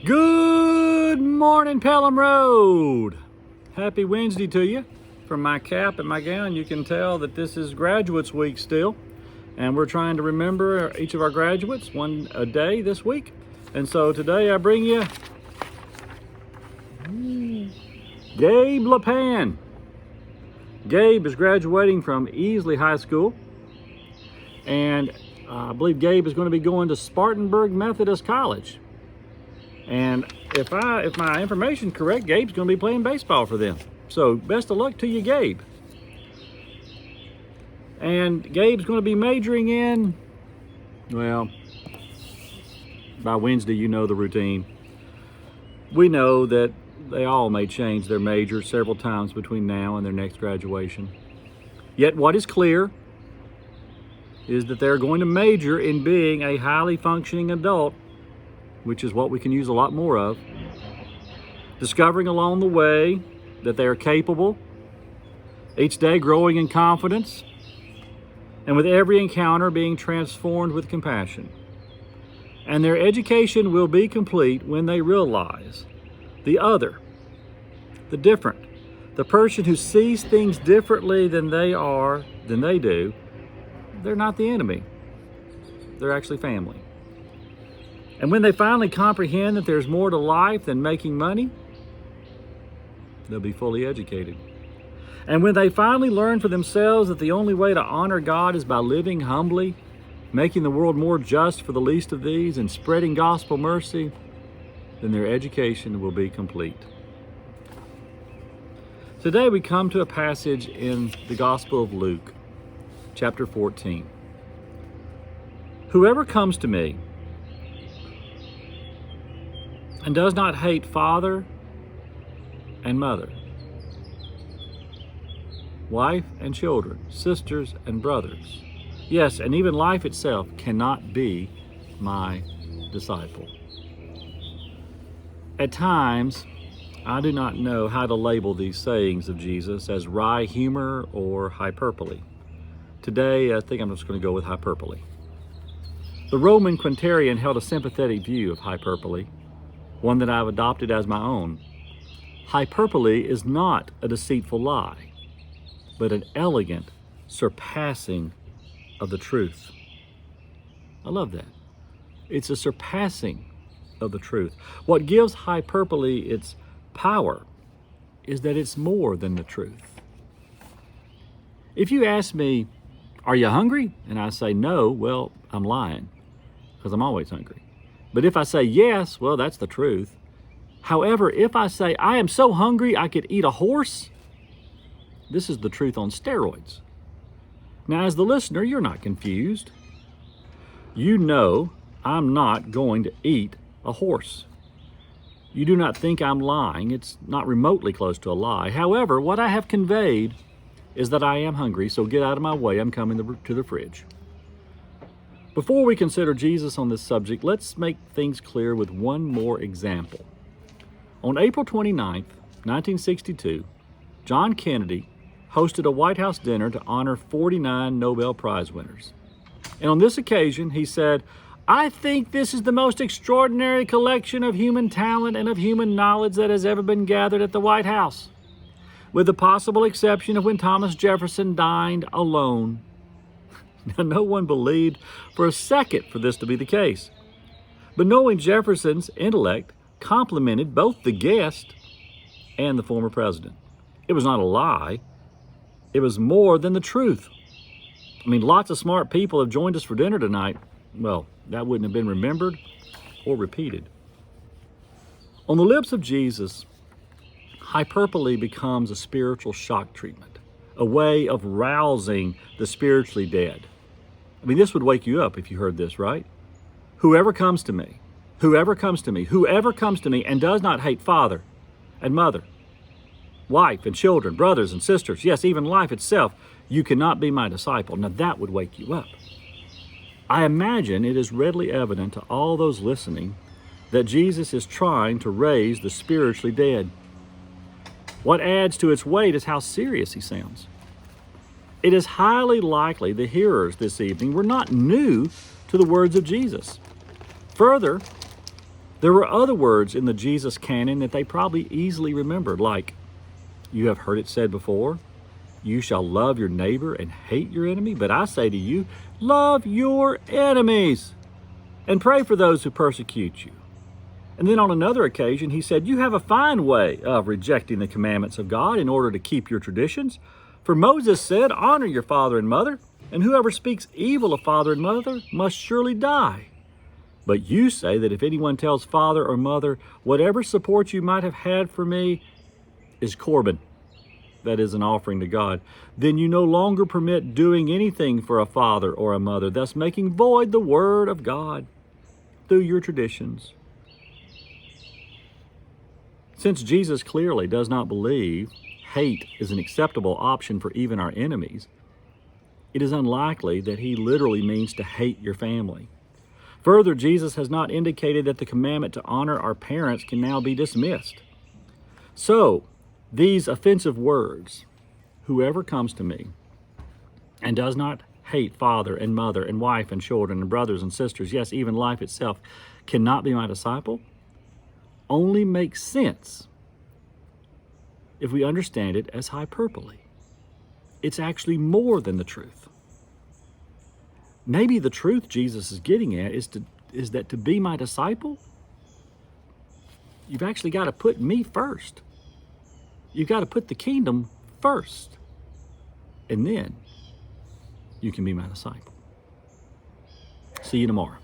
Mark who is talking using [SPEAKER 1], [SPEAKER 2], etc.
[SPEAKER 1] Good morning, Pelham Road. Happy Wednesday to you. From my cap and my gown, you can tell that this is Graduates Week still. And we're trying to remember each of our graduates one a day this week. And so today I bring you Gabe LaPann. Gabe is graduating from Easley High School. And I believe Gabe is going to be going to Spartanburg Methodist College. And if my information is correct, Gabe's going to be playing baseball for them. So best of luck to you, Gabe. And Gabe's going to be majoring in, well, by Wednesday you know the routine. We know that they all may change their major several times between now and their next graduation. Yet what is clear is that they're going to major in being a highly functioning adult, which is what we can use a lot more of. Discovering along the way that they are capable, each day growing in confidence, and with every encounter being transformed with compassion. And their education will be complete when they realize the other, the different, the person who sees things differently than they do, they're not the enemy. They're actually family. And when they finally comprehend that there's more to life than making money, they'll be fully educated. And when they finally learn for themselves that the only way to honor God is by living humbly, making the world more just for the least of these, and spreading gospel mercy, then their education will be complete. Today we come to a passage in the Gospel of Luke, chapter 14. Whoever comes to me and does not hate father and mother, wife and children, sisters and brothers, yes, and even life itself, cannot be my disciple. At times, I do not know how to label these sayings of Jesus as wry humor or hyperbole. Today, I think I'm just going to go with hyperbole. The Roman Quintarian held a sympathetic view of hyperbole, one that I've adopted as my own. Hyperbole is not a deceitful lie, but an elegant surpassing of the truth. I love that. It's a surpassing of the truth. What gives hyperbole its power is that it's more than the truth. If you ask me, are you hungry? And I say no, well, I'm lying, because I'm always hungry. But if I say yes, well, that's the truth. However, if I say I am so hungry I could eat a horse, this is the truth on steroids. Now, as the listener, you're not confused. You know I'm not going to eat a horse. You do not think I'm lying. It's not remotely close to a lie. However, what I have conveyed is that I am hungry, so get out of my way. I'm coming to the fridge. Before we consider Jesus on this subject, let's make things clear with one more example. On April 29th, 1962, John Kennedy hosted a White House dinner to honor 49 Nobel Prize winners. And on this occasion, he said, I think this is the most extraordinary collection of human talent and of human knowledge that has ever been gathered at the White House, with the possible exception of when Thomas Jefferson dined alone. Now, no one believed for a second for this to be the case. But knowing Jefferson's intellect complimented both the guest and the former president. It was not a lie. It was more than the truth. I mean, lots of smart people have joined us for dinner tonight. Well, that wouldn't have been remembered or repeated. On the lips of Jesus, hyperbole becomes a spiritual shock treatment, a way of rousing the spiritually dead. I mean, this would wake you up if you heard this, right? Whoever comes to me, whoever comes to me, whoever comes to me and does not hate father and mother, wife and children, brothers and sisters, yes, even life itself, you cannot be my disciple. Now that would wake you up. I imagine it is readily evident to all those listening that Jesus is trying to raise the spiritually dead. What adds to its weight is how serious he sounds. It is highly likely the hearers this evening were not new to the words of Jesus. Further, There were other words in the Jesus canon that they probably easily remembered, like, you have heard it said before, you shall love your neighbor and hate your enemy. But I say to you, love your enemies and pray for those who persecute you. And then on another occasion, he said, you have a fine way of rejecting the commandments of God in order to keep your traditions. For Moses said, honor your father and mother, and whoever speaks evil of father and mother must surely die. But you say that if anyone tells father or mother, whatever support you might have had for me is Corban, that is an offering to God, then you no longer permit doing anything for a father or a mother, thus making void the word of God through your traditions. Since Jesus clearly does not believe hate is an acceptable option for even our enemies, it is unlikely that he literally means to hate your family. Further, Jesus has not indicated that the commandment to honor our parents can now be dismissed. So, these offensive words, whoever comes to me and does not hate father and mother and wife and children and brothers and sisters, yes, even life itself, cannot be my disciple, only makes sense if we understand it as hyperbole. It's actually more than the truth. Maybe the truth Jesus is getting at is that to be my disciple, you've actually got to put me first. You've got to put the kingdom first. And then you can be my disciple. See you tomorrow.